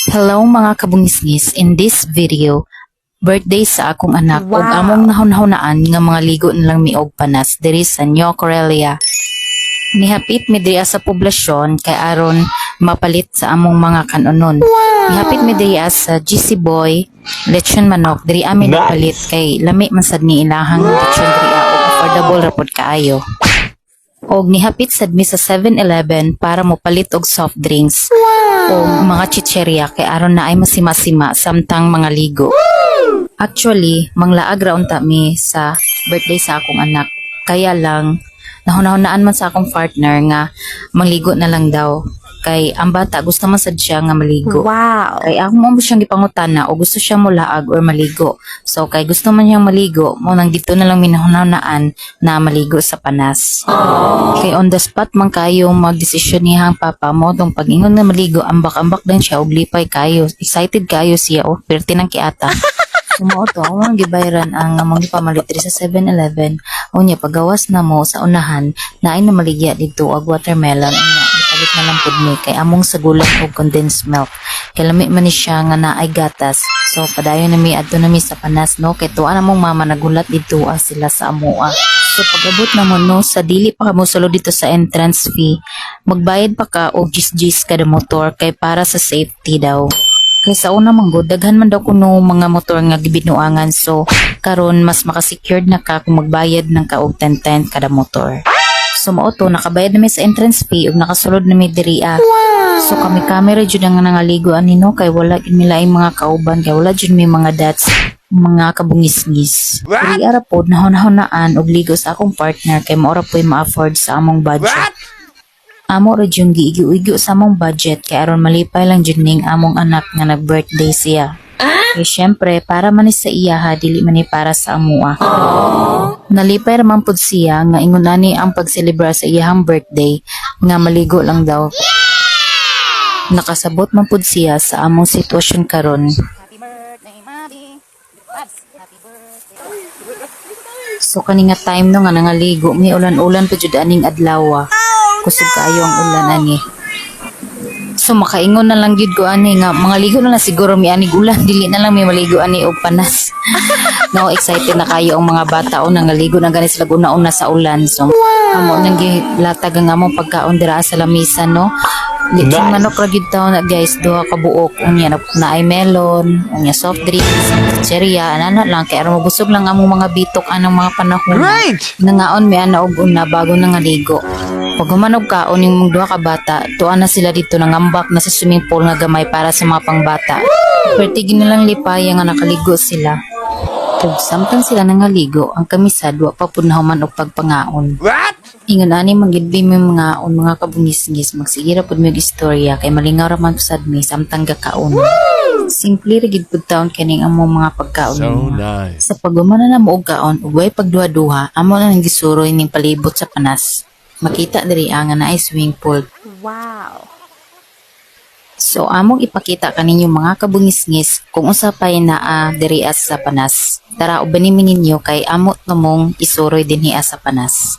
Hello mga kabungisngis, in this video, birthday sa akong anak ug among nahunahunaan nga mga ligo nilang miog panas diri sa New Corelia. Nihapit mi diri sa poblasyon kay aron mapalit sa among mga kanonon. Nihapit mi diri sa GC Boy, lechon manok diri amin napalit kay lami man sad ni ilahang lechon diri ug affordable ra pod kaayo. Og nihapit sad mi sa 7-Eleven para mopalit og soft drinks o mga chicherya kay aron na ay masima-sima samtang mga ligo. Actually, manglaag ra unta mi sa birthday sa akong anak. Kaya lang nahunahunaan man sa akong partner nga mangligo na lang daw. Kay ang bata gusto man sad siya nga maligo. Wow. Kay ako mo siyang gipangutana o gusto siyang mulaag or maligo. So kay gusto man niyang maligo, mo nang dito na lang minahunahunaan na maligo sa panas. Kay on the spot man kayo magdesisyon niyang papa mo tong pag-ingon na maligo, ambak-ambak din siya og lipay kayo. Excited kayo siya o perti ng kiata. Sumuot to, ako ang gibayran ang among gipamalit diri sa 7-Eleven. Unya pagawas na mo sa unahan, naay na maligya dito og watermelon. Unya gipalit na lang pud mi kay among sagulan og condensed milk. Kay lami man ni siya nga naay gatas. So padayon na mi adto na mi sa panas no kay tuwa na mong mama nagulat dito sila sa amoa. So pag-abot na mo no sa dili pa ka mo sulod dito sa entrance fee, magbayad pa ka og gis-gis kada motor kay para sa safety daw. Kay sa una manggod, daghan man daw kuno mga motor nga gibinuangan. So, karon mas makasecured na ka kung magbayad ng ka og 10 kada motor. So, mao to, nakabayad na mi sa entrance fee ug nakasulod na mi diri. So, kami jud ang nangaligo ani no kay wala gid mi laing mga kauban, kay wala jud mi mga dads, mga kabungis-ngis. Diri ara pod nahon-honaan og ligo sa akong partner kay mao ra po'y ma-afford sa among budget. Amo ra yung giigo-igo sa among budget kay aron malipay lang jud ning among anak nga nag-birthday siya. Kay syempre para man ni sa iya ha dili man ni para sa amoa. Nalipay ra man pud siya nga ingon ani ang pagselebrar sa iyang birthday nga maligo lang daw. Nakasabot man pud siya sa among sitwasyon karon. Happy birthday, Mommy. Happy birthday. So kani nga time no nga nangaligo mi ulan-ulan pud jud aning adlaw. Kusog kaayo ang ulan ani. So makaingon na lang gid ko ani nga mga ligo na lang siguro mi ani ulan dili na lang mi maligo ani og panas. No excited na kayo ang mga bata o nangaligo na gani sila una-una sa ulan. So amo nang gilatag ang among pagkaon dira sa lamisa no. Lechon manok ra gid taw na guys, duha ka buok unya na ay melon, unya soft drinks, cherry ana lang kay aron mabusog lang among mga bitok anang mga panahon. Nangaon mi ana og una bago nangaligo. Pag humanog kaon yung mga duha ka bata, tuwa na sila dito nangambak na sa swimming pool nga gamay para sa mga pangbata. Perti ginilang lipaya nga nakaligo sila. Ug samtang sila nangaligo, ang kamisad wa pa pud nahuman og pagpangaon. Ingon ani magidbi mi mga kabungis-ngis magsigira pud mi og istorya kay malingaw ra man sad mi samtang gakaon. Simple ra gid pud taon kaning among mga pagkaon. So nice. Sa pagumana na mo og kaon ug way pagduha-duha, amo na nang gisuroy ning palibot sa panas. Makita diri ang na ay swimming pool. Wow. So among ipakita kaninyo mga kabungis-ngis kung unsa pay naa diri sa panas. Tara ubanin ninyo kay amot namong isuroy dinhi sa panas.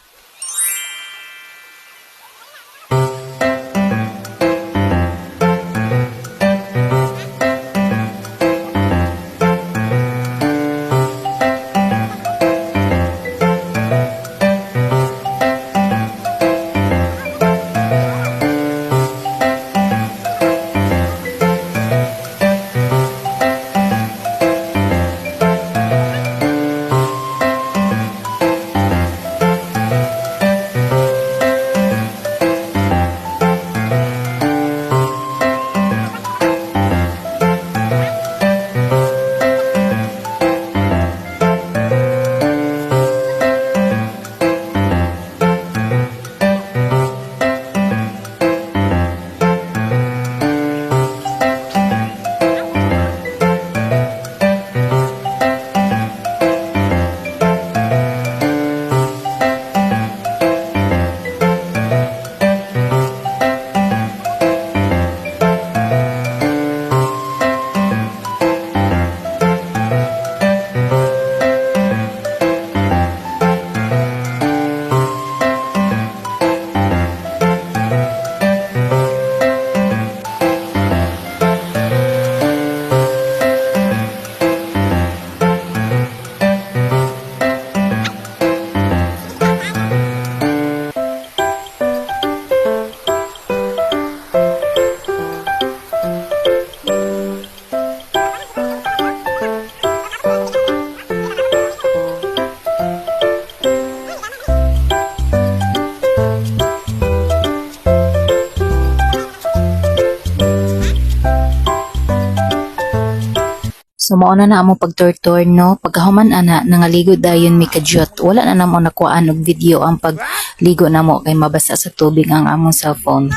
So mao na amo pagtortor no, pagkahuman ana nangaligo dayon mi kadyot. Wala na namo nakuhaan og video ang pagligo namo kay mabasa sa tubig ang among cellphone.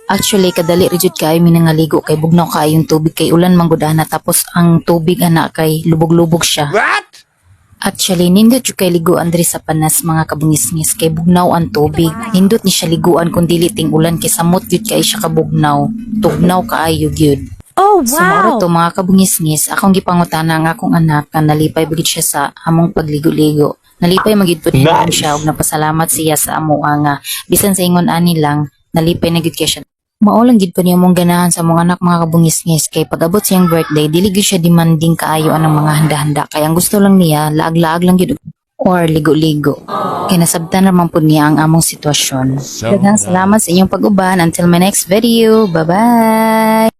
Actually kadali ra jud kay mi nangaligo kay bugnaw kaayong tubig kay ulan manggudana tapos ang tubig ana kay lubog-lubog siya. What? Actually, nindot yung kay liguan diri sa panas mga kabungis-ngis kay bugnaw ang tubig. Nindot ni siya liguan kung dili ting ulan kay samot yun kay siya kabugnaw. Tugnaw kaayo gyud. Oh, So mao to mga kabungis-ngis, akong gipangutana nga akong anak nga nalipay bagid siya sa among pagligo-ligo. Nalipay magid pud niya siya ug napasalamat siya sa amo nga bisan sa ingon ani lang nalipay na gid kay siya. Mao lang gid pa niya mong ganahan sa mga anak mga kabungis-ngis kay pag-abot siyang birthday dili gid siya demanding kaayo anang mga handa-handa kay ang gusto lang niya laag-laag lang gid or ligo-ligo. Kay nasabtan naman po niya ang among sitwasyon. Daghang salamat sa inyong pag-uban. Until my next video. Bye-bye!